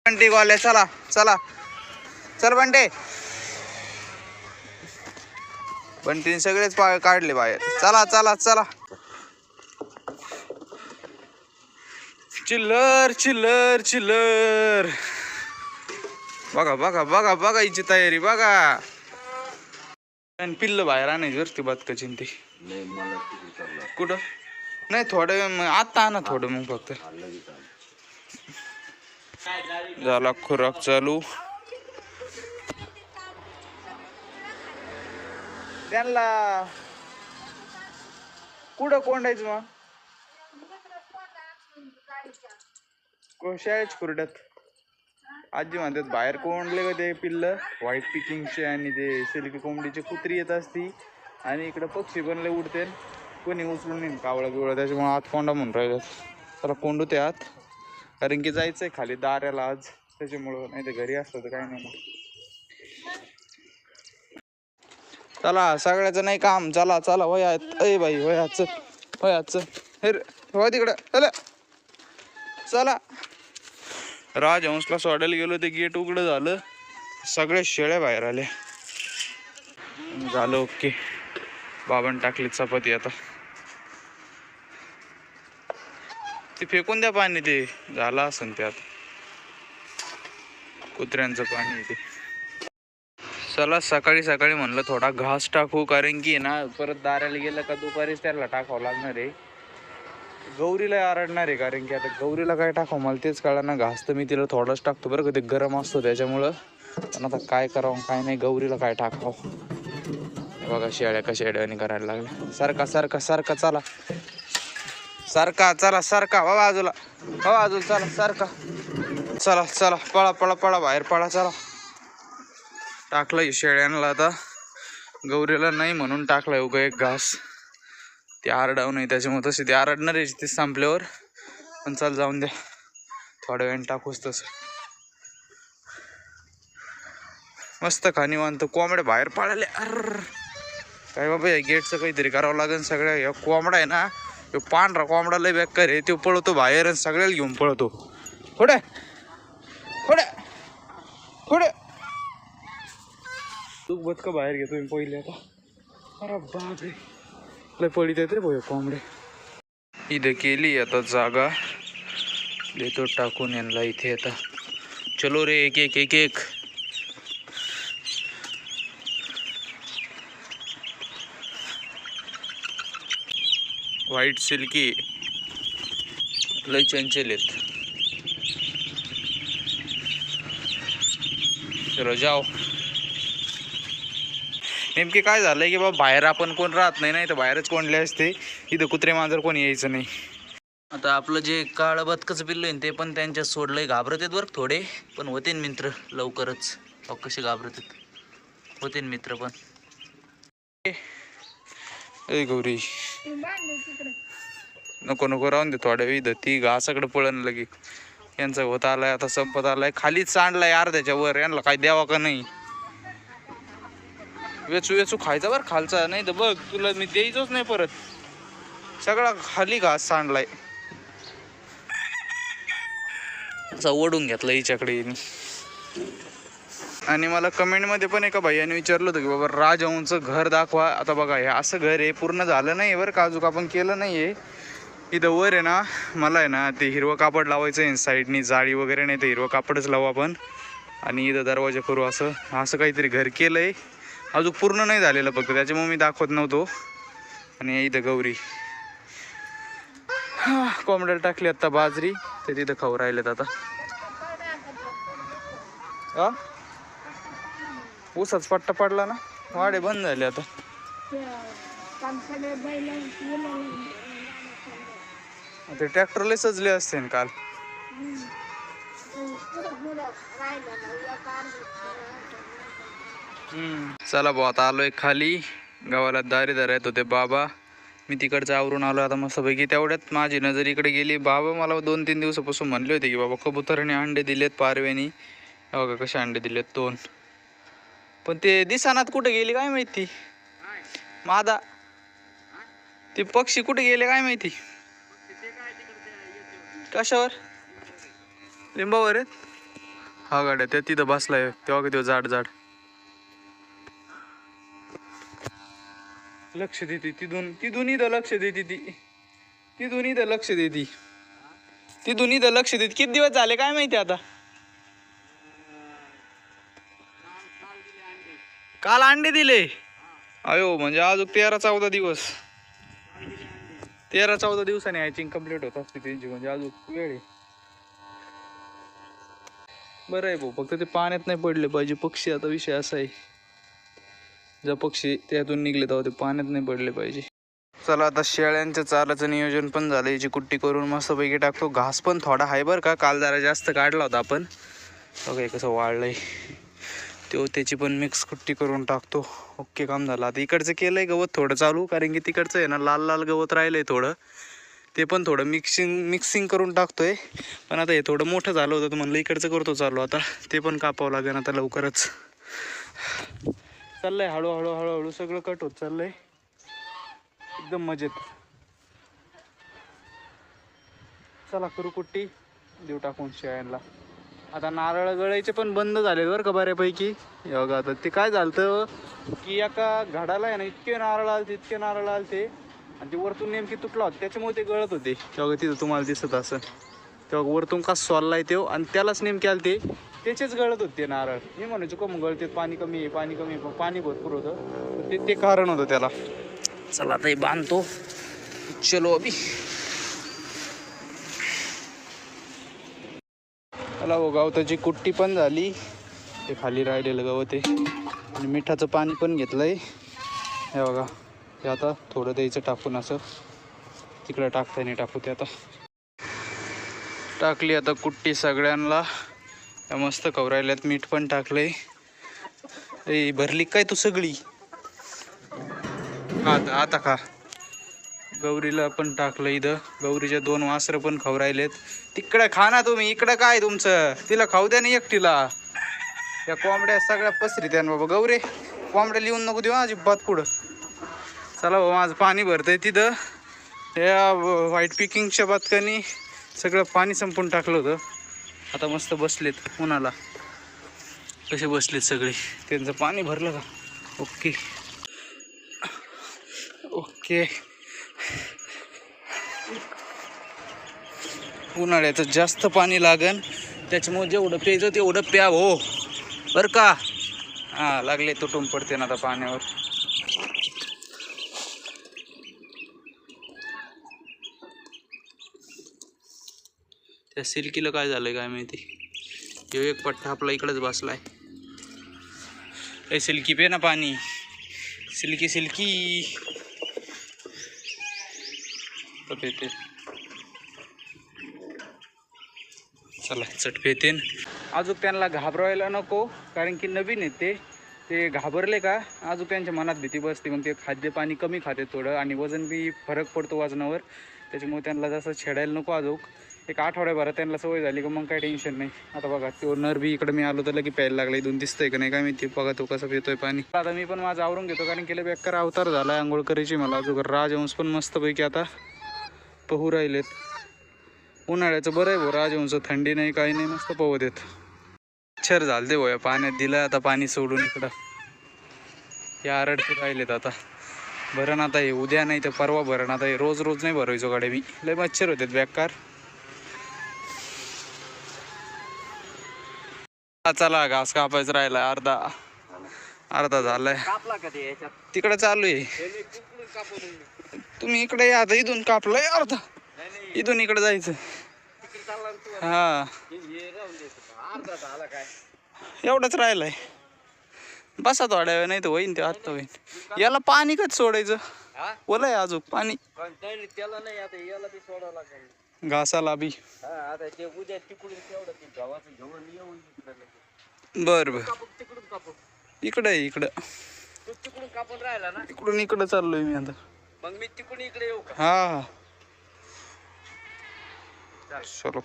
बंटी गोल्या चला चला चल बंटे. बंटीने सगळेच काढले बाहेर. चला चला चला. चिल्लर चिल्लर चिल्लर. बघा बघा बघा बघा हिची तयारी बघा. पिल्ल बाहेर आणायची वरती बदकाची ती. कुठं नाही थोडं आता आणा थोडं मग फक्त. झाला खुराक चालू. त्यांना कुठं कोंडायचं मग शाळेच खुरड्यात. आजी म्हणतात बाहेर कोंडले का ते पिल्ल व्हाईट पिकिंगचे आणि ते सिल्की कोंबडीची कुत्री येत असती आणि इकडं पक्षी बनले उडते. कोणी उचलून नाही कावळा बिवळा त्याच्यामुळे आत कोंडा म्हणून राहिलं. त्याला कोंडू ते आत कारण की जायचंय खाली दाऱ्याला आज त्याच्यामुळं. नाही तर घरी असतं तर काय नाही. चला सगळ्याचं नाही काम. चला चला वयात अय बाई वयाच वयाच हे हो तिकडं चला चला. राजहंसला सोडायला गेलो ते गेट उघडं झालं. सगळे शेळ्या बाहेर आल्या. झालं ओके. बाबांनी टाकली चपाती. आता ते फेकून द्या पाणी. ते झालं असन त्यात कुत्र्यांचं पाणी ते. चला सकाळी सकाळी म्हणलं थोडा घास टाकू कारण की ना परत दाराला गेलं का दुपारीच त्याला टाकावं लागणार आहे. गौरीला आरडणार आहे कारण की आता गौरीला काय टाकावं मला तेच कळलं ना. घास तर मी तिला थोडाच टाकतो बरं का ते गरम असतो त्याच्यामुळं. पण आता काय करावं काय नाही. गौरीला काय टाकावं बघा. शेळ्या कशा शेड्याने करायला लागल्या. सारखा सारखा सारखा चला सारखा चला सारखा हो बाजूला हो बाजूला चला सारखा चला चला पळा पळा पळा बाहेर पळा. चला टाकलं शेळ्यांना. आता गौरीला नाही म्हणून टाकलाय उगा एक घास. ते आरडाव नाही त्याच्यामुळे तसे ते आरडणार आहे ते संपल्यावर. पण चल जाऊन द्या थोड्या वेळाने टाकूच तसं. मस्त खाणी वानतो. कोंबड्या बाहेर पाळले. अर काय बाबा या गेटचं काहीतरी करावं लागेल. सगळ्या या कोंबडा आहे ना तो पांढरा कोंबडा लय बेकार आहे. तो पळतो बाहेर आणि सगळ्याला घेऊन पळतो. पुढे पुढे पुढे तू बदका बाहेर घेतो मी पहिले आता. अरे बापरे लय पळीत येत रे भाऊ कोंबडे. इथं केली आता जागा. देतो टाकून यांना इथे. आता चलो रे एक एक एक एक. व्हाईट सिल्की लय चंचल आहेत. चलो जाओ. नेमके काय झालंय की बाबा बाहेर आपण कोण राहत नाही. नाही तर बाहेरच कोंडले असते. इथं कुत्रे मांजर कोणी यायचं नाही. आता आपलं जे काळं बदकाचं पिल्लं आहे ते पण त्यांच्यात सोडलंय. घाबरत आहेत बरं थोडे पण होते मित्र लवकरच. कसे घाबरत आहेत होते मित्र पण. ए गौरी नको नको राहून दे थोड्या वेळ. ती घासाकडे पळण लगे. यांचा होत आलाय आता संपत आलाय. खालीच सांडलाय अर्ध्याच्या वर. यांना काय द्यावा का नाही. वेचू वेचू खायचा बरं खालचा. नाही तर बघ तुला मी द्यायचोच नाही परत. सगळा खाली घास सांडलाय. असा ओढून घेतला हिच्याकडे. आणि मला कमेंटमध्ये पण एका भैयाने विचारलं होतं की बाबा राजहंसचं घर दाखवा. आता बघा हे असं घर आहे. पूर्ण झालं नाही बरं का अजून आपण केलं नाही आहे. इथं वर आहे ना मला आहे ना ते हिरवं कापड लावायचं आहे. साईडनी जाळी वगैरे नाही तर हिरवं कापडच लावू आपण. आणि इथं दरवाजा करू. असं असं काहीतरी घर केलं आहे. अजून पूर्ण नाही झालेलं फक्त त्याच्यामुळे मी दाखवत नव्हतो. आणि इथं गौरी कोंबड्याला टाकली आता बाजरी. ते तिथं खाऊ राहिलेत आता. ऊसाच पट्टा पडला ना. वाडे बंद झाले आता. ते ट्रॅक्टरला सजले असते ना काल. चला भाऊ आता आलोय खाली. गावाला दारी धरायत होते बाबा. मी तिकडचं आवरून आलो आता मस्तपैकी. तेवढ्यात माझी नजर इकडे गेली. बाबा मला 2-3 दिवसापासून म्हणले होते की बाबा कबुतराने अंडे दिलेत पारव्यानी. बघा कसे अंडे दिलेत 2. पण ते दिसानात कुठे गेली काय माहिती. मादा ते पक्षी कुठे गेले काय माहिती. कशावर लिंबावर आहेत. हा गाड्या त्या तिथं बसलाय तेव्हा किती जाड जाड लक्ष देते तिथून इथं लक्ष देते तिथून इथं लक्ष देते तिथून इथं लक्ष देते. किती दिवस झाले काय माहिती आता. काल अंडे दिले. अयो म्हणजे अजून 13-14 दिवस 13-14 दिवसांनी हॅचिंग कम्प्लीट होत असते त्यांची. म्हणजे अजून वेळ आहे. बरं आहे भाऊ फक्त ते पाण्यात नाही पडले पाहिजे पक्षी. आता विषय असा आहे जर पक्षी त्यातून निघले तेव्हा ते पाण्यात नाही पडले पाहिजे. चला आता शेळ्यांच्या चाराचं नियोजन पण झालं. याची कुट्टी करून मस्तपैकी टाकतो. घास पण थोडा आहे बरं का. काल जरा जास्त काढला होता आपण. बघा कसं वाळलंय तो. त्याची पण मिक्स कुट्टी करून टाकतो. ओके काम झालं. आता इकडचं केलंय गवत थोडं चालू कारण की तिकडचं आहे ना लाल लाल गवत राहिलंय थोडं. ते पण थोडं मिक्सिंग करून टाकतोय. पण आता हे थोडं मोठं झालं होतं तर म्हणलं इकडचं करतो चालू. आता ते पण कापावं लागेल आता लवकरच. चाललंय हळूहळू सगळं कट होत चाललंय एकदम मजेत. चला करू कुट्टी देऊ टाकून शेळ्यांना. आता नारळ गळायचे पण बंद झाले बरं का बऱ्यापैकी. बघा आता ते काय झालं की एका घडाला आहे ना इतके नारळ आलते आणि ते वरतून नेमकी तुटला होता त्याच्यामुळे ते गळत होते. तेव्हा तिथं तुम्हाला दिसत असं तेव्हा वरतून का सोललाय ते आणि त्यालाच नेमके आलते त्याचेच गळत होते नारळ. मी म्हणायचो कम गळते पाणी कमी आहे पाणी भरपूर होतं ते कारण होतं त्याला. चला आता हे बांधतो. चलो अभी चला हो. गवताची कुट्टी पण झाली. ते खाली राहिलेलं गवत आहे आणि मिठाचं पाणी पण घेतलंय. हे बघा ते आता थोडं द्यायचं टाकून असं तिकडं टाकता नाही टाकू. ते आता टाकली आता कुट्टी सगळ्यांना. मस्त कवरायल्यात. मीठ पण टाकलंय. ए भरली काय तू सगळी. आता खा. गौरीला पण टाकलं इथं. गौरीच्या 2 वासरं पण खवरायलेत. तिकडं खा ना तुम्ही. इकडं काय तुमचं. तिला खाऊ द्या ना एकटीला. या कोंबड्या सगळ्या पसरी त्यान बाबा. गौरी कोंबड्या लिहून नको देऊ अजिबात पुढं. चला बाबा माझं पाणी भरतंय तिथं. या व्हाईट पिकिंगच्या बातकानी सगळं पाणी संपून टाकलं होतं. आता मस्त बसलेत उन्हाला. कसे बसलेत सगळे. त्यांचं पाणी भरलं का. Okay okay. उन्हाळ्याचं जास्त पाणी लागन त्याच्यामुळे जेवढं प्यायचं तेवढं प्या हो बरं का. हां लागले तुटून पडते ना आता पाण्यावर. त्या सिल्कीला काय झालंय काय माहिती. ह्यो एक पट्टा आपला इकडंच बसलाय. ए सिल्की पे ना पाणी. सिल्की पेते. चला चट पेतेन. अजून त्यांना घाबरवायला नको कारण की नवीन आहेत ते घाबरले का अजून त्यांच्या मनात भीती बसते. मग ते खाद्य पाणी कमी खाते थोडं आणि वजन बी फरक पडतो वजनावर. त्याच्यामुळे त्यांना जसं छेडायला नको. अजून एक आठवड्याभरात त्यांना सवय झाली का मग काही टेन्शन नाही. आता बघा तो नर बी इकडे मी आलो तर लगे प्यायला लागला. इथून दिसतंय का नाही काय माहिती. बघा तो कसं पितोय पाणी. आता मी पण माझं आवरून घेतो कारण की बेकार अवतार झाला आंघोळ करायची मला. अजून राजहंस पण मस्तपैकी आता पहू राहिलेत. उन्हाळ्याचं बरं आहे भाऊ राजहंस. थंडी नाही काही नाही मस्त पोहत येत. मच्छर झालते भाऊ या पाण्यात. दिलं आता पाणी सोडून इकडं. हे आरडते राहिलेत आता. भरण आता हे उद्या नाही तर परवा भरण. आता हे रोज नाही भरायचो गाड्या मी. लय मच्छर होते बेकार. चला घास कापायचं राहिला अर्धा झालाय. तिकडे चालू आहे. तुम्ही इकडे या. आता इथून कापलंय अर्धा. इथून इकडे जायचं. हा एवढंच राहिलंय. बसा थोड्या वेळ नाही तर होईन ते आत्ता होईन. याला पाणी कच सोडायचं. ओलंय अजून पाणी घासाला बी. बर इकडे इकडून इकडे चाललोय मी आता. मग मी तिकडून इकडे येऊ का. हा चलो.